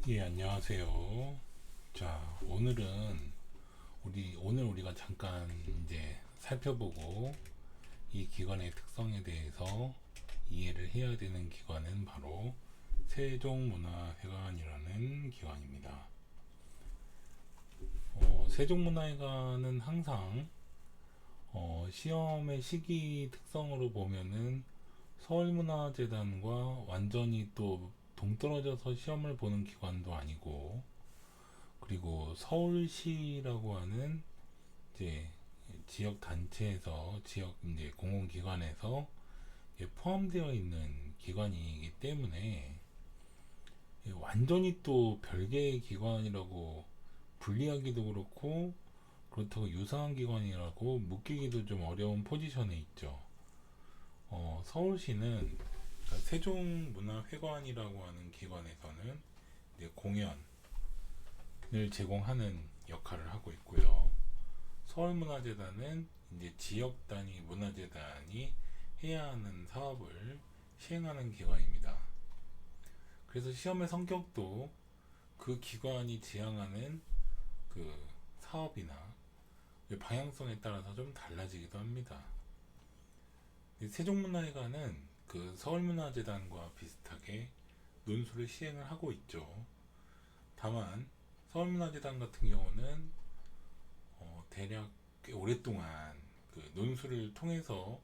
예, 안녕하세요. 자, 오늘 우리가 잠깐 이제 살펴보고 이 기관의 특성에 대해서 이해를 해야 되는 기관은 바로 세종문화회관이라는 기관입니다. 세종문화회관은 항상 시험의 시기 특성으로 보면은 서울문화재단과 완전히 또 동떨어져서 시험을 보는 기관도 아니고, 그리고 서울시라고 하는 이제 지역 단체에서 지역 이제 공공기관에서 포함되어 있는 기관이기 때문에 완전히 또 별개의 기관이라고 분리하기도 그렇고, 그렇다고 유사한 기관이라고 묶이기도 좀 어려운 포지션에 있죠. 서울시는 세종문화회관이라고 하는 기관에서는 이제 공연을 제공하는 역할을 하고 있고요. 서울문화재단은 이제 지역 단위 문화재단이 해야 하는 사업을 시행하는 기관입니다. 그래서 시험의 성격도 그 기관이 지향하는 그 사업이나 방향성에 따라서 좀 달라지기도 합니다. 세종문화회관은 그 서울문화재단과 비슷하게 논술을 시행을 하고 있죠. 다만 서울문화재단 같은 경우는 대략 꽤 오랫동안 그 논술을 통해서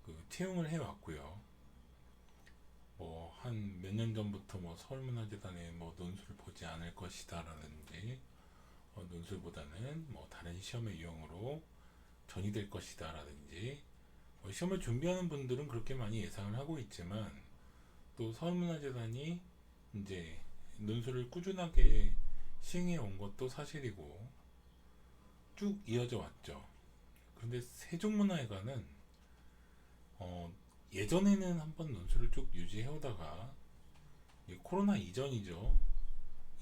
그 채용을 해왔고요. 뭐 한 몇 년 전부터 뭐 서울문화재단에 뭐 논술을 보지 않을 것이다라든지, 논술보다는 뭐 다른 시험의 유형으로 전이될 것이다라든지, 뭐 시험을 준비하는 분들은 그렇게 많이 예상을 하고 있지만, 또 서울문화재단이 이제 논술을 꾸준하게 시행해 온 것도 사실이고 쭉 이어져 왔죠. 그런데 세종문화회관은 예전에는 한번 논술을 쭉 유지해 오다가, 코로나 이전이죠.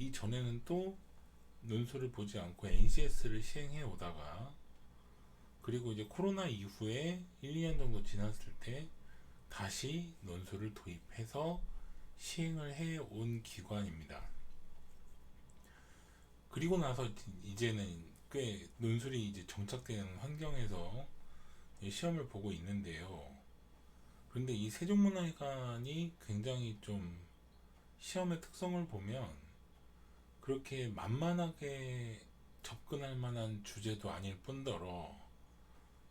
이전에는 또 논술을 보지 않고 NCS를 시행해 오다가, 그리고 이제 코로나 이후에 1, 2년 정도 지났을 때 다시 논술을 도입해서 시행을 해 온 기관입니다. 그리고 나서 이제는 꽤 논술이 이제 정착되는 환경에서 시험을 보고 있는데요. 그런데 이 세종문화회관이 굉장히 좀 시험의 특성을 보면 그렇게 만만하게 접근할 만한 주제도 아닐 뿐더러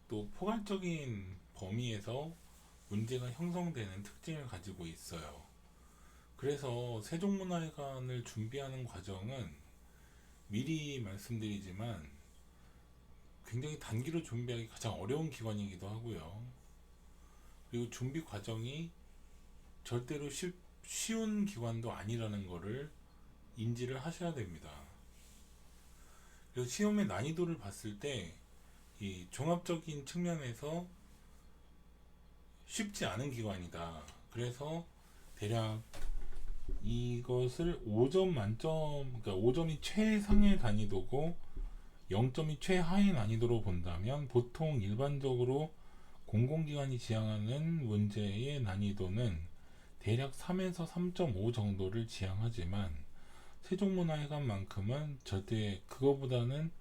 또 포괄적인 범위에서 문제가 형성되는 특징을 가지고 있어요. 그래서 세종문화회관을 준비하는 과정은 미리 말씀드리지만 굉장히 단기로 준비하기 가장 어려운 기관이기도 하고요. 그리고 준비 과정이 절대로 쉬운 기관도 아니라는 것을 인지를 하셔야 됩니다. 그래서 시험의 난이도를 봤을 때 이 종합적인 측면에서 쉽지 않은 기관이다. 그래서 대략 이것을 5점 만점, 그러니까 5점이 최상의 난이도고 0점이 최하의 난이도로 본다면, 보통 일반적으로 공공기관이 지향하는 문제의 난이도는 대략 3에서 3.5 정도를 지향하지만, 세종문화회관만큼은 절대 그거보다는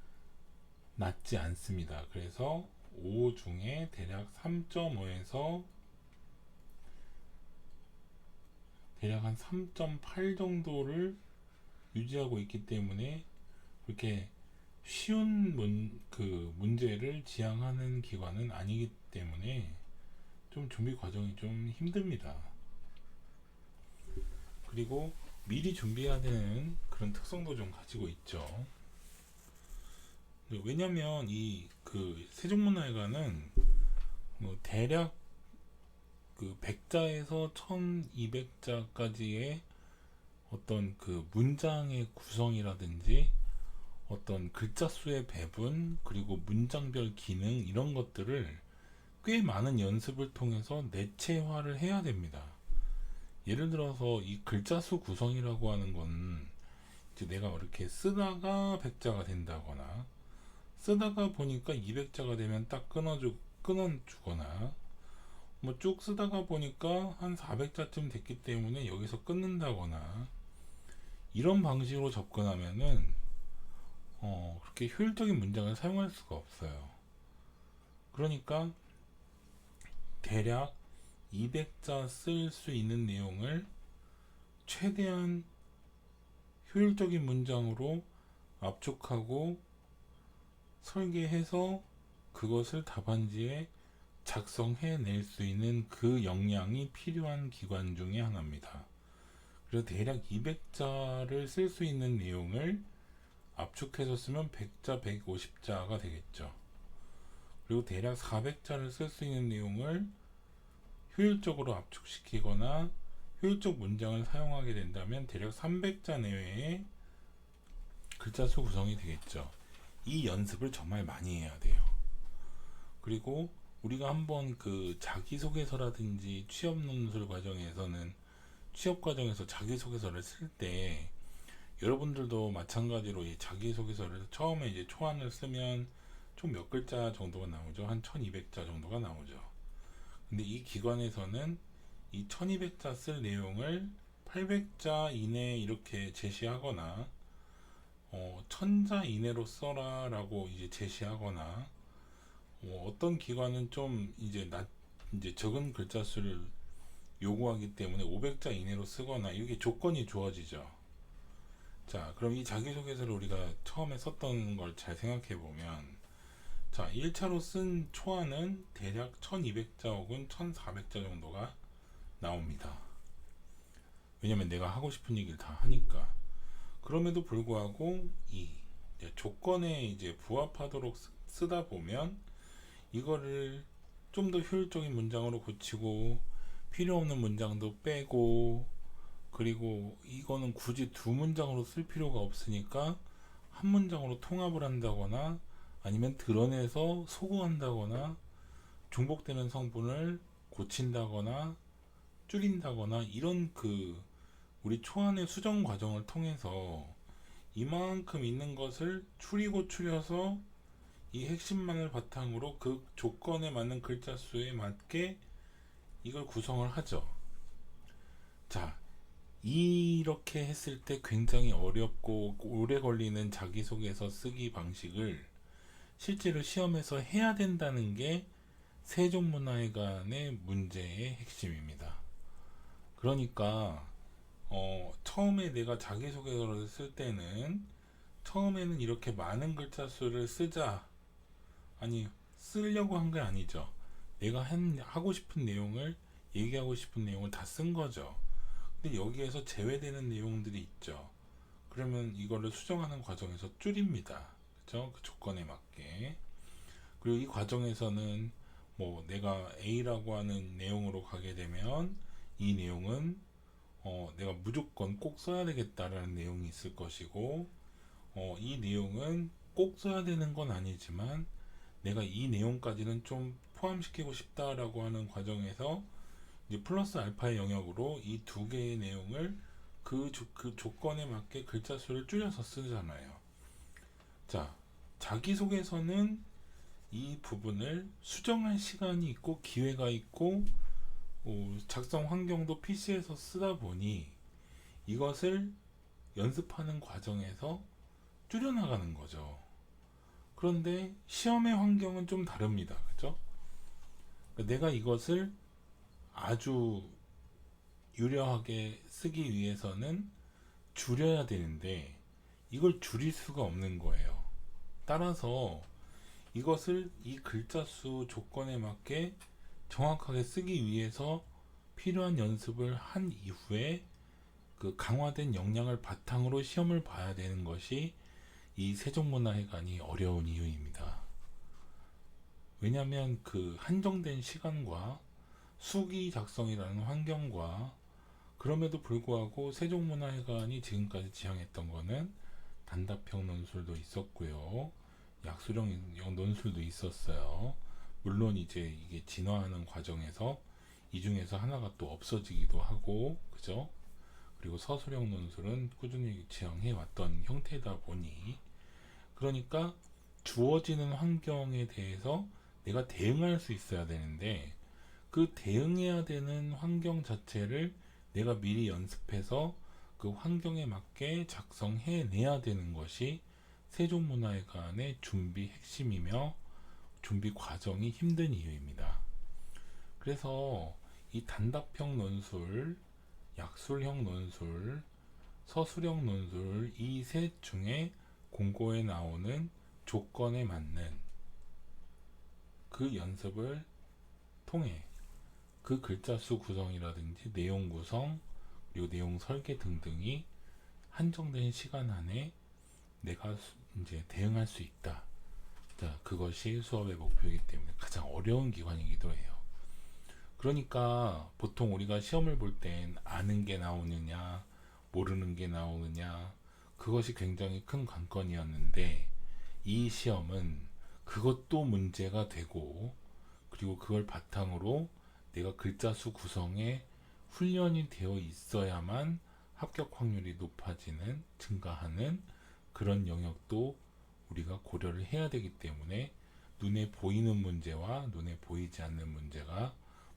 낮지 않습니다. 그래서 5 중에 대략 3.5에서 대략 한 3.8 정도를 유지하고 있기 때문에 그렇게 쉬운 문제를 지향하는 기관은 아니기 때문에 좀 준비 과정이 좀 힘듭니다. 그리고 미리 준비해야 되는 그런 특성도 좀 가지고 있죠. 왜냐면 이 그 세종문화회관은 뭐 대략 그 100자에서 1200자까지의 어떤 그 문장의 구성이라든지 어떤 글자 수의 배분, 그리고 문장별 기능, 이런 것들을 꽤 많은 연습을 통해서 내체화를 해야 됩니다. 예를 들어서 이 글자 수 구성이라고 하는 건 이제 내가 이렇게 쓰다가 100자가 된다거나, 쓰다가 보니까 200자가 되면 딱 끊어주거나, 뭐 쭉 쓰다가 보니까 한 400자쯤 됐기 때문에 여기서 끊는다거나, 이런 방식으로 접근하면은 그렇게 효율적인 문장을 사용할 수가 없어요. 그러니까 대략 200자 쓸 수 있는 내용을 최대한 효율적인 문장으로 압축하고 설계해서 그것을 답안지에 작성해낼 수 있는 그 역량이 필요한 기관 중에 하나입니다. 그래서 대략 200자를 쓸 수 있는 내용을 압축해서 쓰면 100자, 150자가 되겠죠. 그리고 대략 400자를 쓸 수 있는 내용을 효율적으로 압축시키거나 효율적 문장을 사용하게 된다면 대략 300자 내외의 글자 수 구성이 되겠죠. 이 연습을 정말 많이 해야 돼요. 그리고 우리가 한번 그 자기소개서라든지 취업 논술 과정에서는 취업 과정에서 자기소개서를 쓸 때 여러분들도 마찬가지로 이 자기소개서를 처음에 이제 초안을 쓰면 총 몇 글자 정도가 나오죠? 한 1200자 정도가 나오죠. 근데 이 기관에서는 이 1200자 쓸 내용을 800자 이내 이렇게 제시하거나 1000자 이내로 써라 라고 이제 제시하거나 어떤 기관은 좀 이제 적은 글자 수를 요구하기 때문에 500자 이내로 쓰거나 이렇게 조건이 주어지죠. 자, 그럼 이 자기소개서를 우리가 처음에 썼던 걸 잘 생각해 보면, 자, 1차로 쓴 초안은 대략 1200자 혹은 1400자 정도가 나옵니다. 왜냐면 내가 하고 싶은 얘기를 다 하니까. 그럼에도 불구하고 이 조건에 이제 부합하도록 쓰다 보면 이거를 좀 더 효율적인 문장으로 고치고 필요 없는 문장도 빼고, 그리고 이거는 굳이 두 문장으로 쓸 필요가 없으니까 한 문장으로 통합을 한다거나 아니면 드러내서 소구한다거나 중복되는 성분을 고친다거나 줄인다거나 이런 그 우리 초안의 수정 과정을 통해서 이만큼 있는 것을 줄여서 이 핵심만을 바탕으로 그 조건에 맞는 글자 수에 맞게 이걸 구성을 하죠. 자, 이렇게 했을 때 굉장히 어렵고 오래 걸리는 자기소개서 쓰기 방식을 실제로 시험에서 해야 된다는 게 세종문화회관의 문제의 핵심입니다. 그러니까 처음에 내가 자기소개서를 쓸 때는 처음에는 이렇게 많은 글자 수를 쓰자, 아니 쓰려고 한 게 아니죠. 내가 하고 싶은 내용을, 얘기하고 싶은 내용을 다 쓴 거죠. 근데 여기에서 제외되는 내용들이 있죠. 그러면 이거를 수정하는 과정에서 줄입니다. 그죠? 그 조건에 맞게. 그리고 이 과정에서는 뭐 내가 A라고 하는 내용으로 가게 되면 이 내용은 내가 무조건 꼭 써야 되겠다라는 내용이 있을 것이고, 이 내용은 꼭 써야 되는 건 아니지만 내가 이 내용까지는 좀 포함시키고 싶다라고 하는 과정에서 이제 플러스 알파의 영역으로 이 두 개의 내용을 그 조건에 맞게 글자 수를 줄여서 쓰잖아요. 자, 자기소개서는 이 부분을 수정할 시간이 있고 기회가 있고 작성 환경도 PC에서 쓰다 보니 이것을 연습하는 과정에서 줄여나가는 거죠. 그런데 시험의 환경은 좀 다릅니다. 그죠? 내가 이것을 아주 유려하게 쓰기 위해서는 줄여야 되는데 이걸 줄일 수가 없는 거예요. 따라서 이것을 이 글자 수 조건에 맞게 정확하게 쓰기 위해서 필요한 연습을 한 이후에 그 강화된 역량을 바탕으로 시험을 봐야 되는 것이 이 세종문화회관이 어려운 이유입니다. 왜냐하면 그 한정된 시간과 수기 작성이라는 환경과, 그럼에도 불구하고 세종문화회관이 지금까지 지향했던 거는 단답형 논술도 있었고요, 약수령 논술도 있었어요. 물론 이제 이게 진화하는 과정에서 이 중에서 하나가 또 없어지기도 하고, 그죠? 그리고 서술형 논술은 꾸준히 지향해 왔던 형태다 보니, 그러니까 주어지는 환경에 대해서 내가 대응할 수 있어야 되는데 그 대응해야 되는 환경 자체를 내가 미리 연습해서 그 환경에 맞게 작성해내야 되는 것이 세종문화회관의 준비 핵심이며 준비 과정이 힘든 이유입니다. 그래서 이 단답형 논술, 약술형 논술, 서술형 논술 이 셋 중에 공고에 나오는 조건에 맞는 그 연습을 통해 그 글자 수 구성이라든지 내용 구성, 그리고 내용 설계 등등이 한정된 시간 안에 내가 이제 대응할 수 있다. 자, 그것이 수업의 목표이기 때문에 가장 어려운 기관이기도 해요. 그러니까 보통 우리가 시험을 볼 땐 아는 게 나오느냐, 모르는 게 나오느냐, 그것이 굉장히 큰 관건이었는데 이 시험은 그것도 문제가 되고, 그리고 그걸 바탕으로 내가 글자 수 구성에 훈련이 되어 있어야만 합격 확률이 높아지는, 증가하는 그런 영역도 우리가 고려를 해야 되기 때문에 눈에 보이는 문제와 눈에 보이지 않는 문제가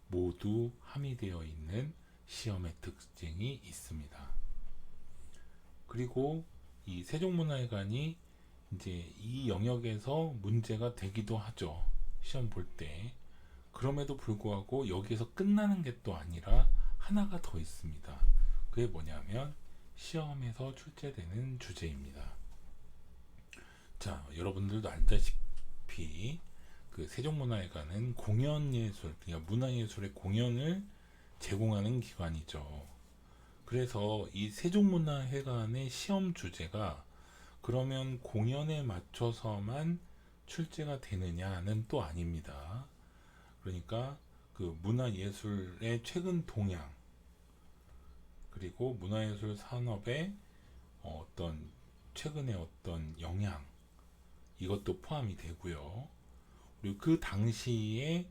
모두 함의되어 있는 시험의 특징이 있습니다. 그리고 이 세종문화회관이 이제 이 영역에서 문제가 되기도 하죠. 시험 볼 때. 그럼에도 불구하고 여기에서 끝나는 게 또 아니라 하나가 더 있습니다. 그게 뭐냐면 시험에서 출제되는 주제입니다. 자, 여러분들도 알다시피 그 세종문화회관은 공연예술, 그러니까 문화예술의 공연을 제공하는 기관이죠. 그래서 이 세종문화회관의 시험 주제가 그러면 공연에 맞춰서만 출제가 되느냐는 또 아닙니다. 그러니까 그 문화예술의 최근 동향, 그리고 문화예술 산업의 어떤 최근의 어떤 영향, 이것도 포함이 되고요. 그리고 그 당시에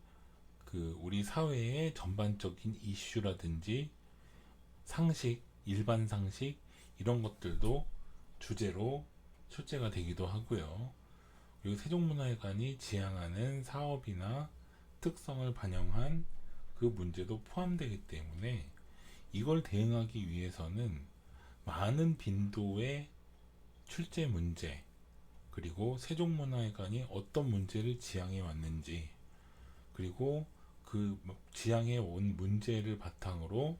그 우리 사회의 전반적인 이슈라든지 상식, 일반 상식 이런 것들도 주제로 출제가 되기도 하고요. 그리고 세종문화회관이 지향하는 사업이나 특성을 반영한 그 문제도 포함되기 때문에 이걸 대응하기 위해서는 많은 빈도의 출제 문제, 그리고 세종문화회관이 어떤 문제를 지향해 왔는지, 그리고 그 지향해 온 문제를 바탕으로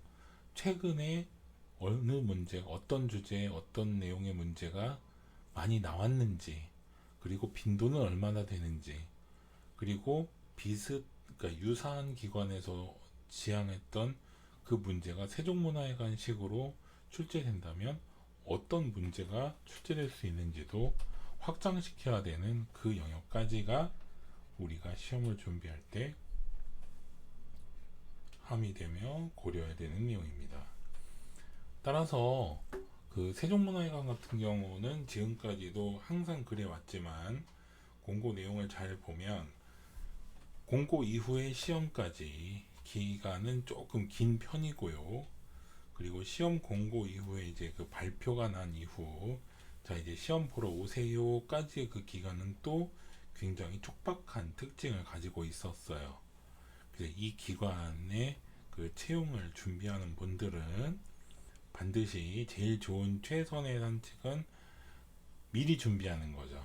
최근에 어느 문제, 어떤 주제에 어떤 내용의 문제가 많이 나왔는지, 그리고 빈도는 얼마나 되는지, 그리고 그러니까 유사한 기관에서 지향했던 그 문제가 세종문화회관 식으로 출제된다면 어떤 문제가 출제될 수 있는지도 확장시켜야 되는 그 영역까지가 우리가 시험을 준비할 때 함의되며 고려해야 되는 내용입니다. 따라서 그 세종문화회관 같은 경우는 지금까지도 항상 그래 왔지만 공고 내용을 잘 보면 공고 이후의 시험까지 기간은 조금 긴 편이고요. 그리고 시험 공고 이후에 이제 그 발표가 난 이후 자 이제 시험 보러 오세요까지의 그 기간은 또 굉장히 촉박한 특징을 가지고 있었어요. 그래서 이 기간에 그 채용을 준비하는 분들은 반드시 제일 좋은 최선의 선택은 미리 준비하는 거죠.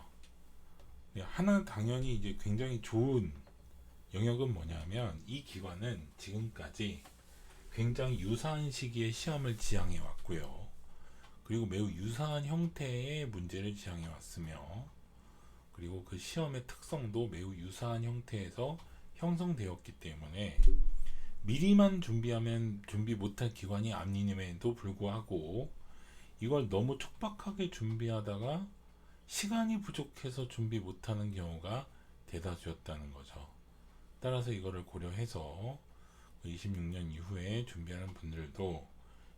하나 당연히 이제 굉장히 좋은 영역은 뭐냐면 이 기관은 지금까지 굉장히 유사한 시기에 시험을 지향해 왔고요. 그리고 매우 유사한 형태의 문제를 지향해 왔으며, 그리고 그 시험의 특성도 매우 유사한 형태에서 형성되었기 때문에 미리만 준비하면 준비 못할 기관이 아님에도 불구하고 이걸 너무 촉박하게 준비하다가 시간이 부족해서 준비 못하는 경우가 대다수였다는 거죠. 따라서 이거를 고려해서 26년 이후에 준비하는 분들도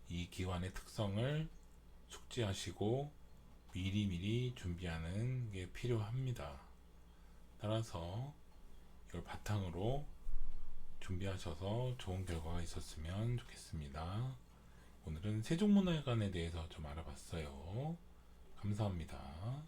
이 기관의 특성을 숙지하시고 미리미리 준비하는 게 필요합니다. 따라서 이걸 바탕으로 준비하셔서 좋은 결과가 있었으면 좋겠습니다. 오늘은 세종문화회관에 대해서 좀 알아봤어요. 감사합니다.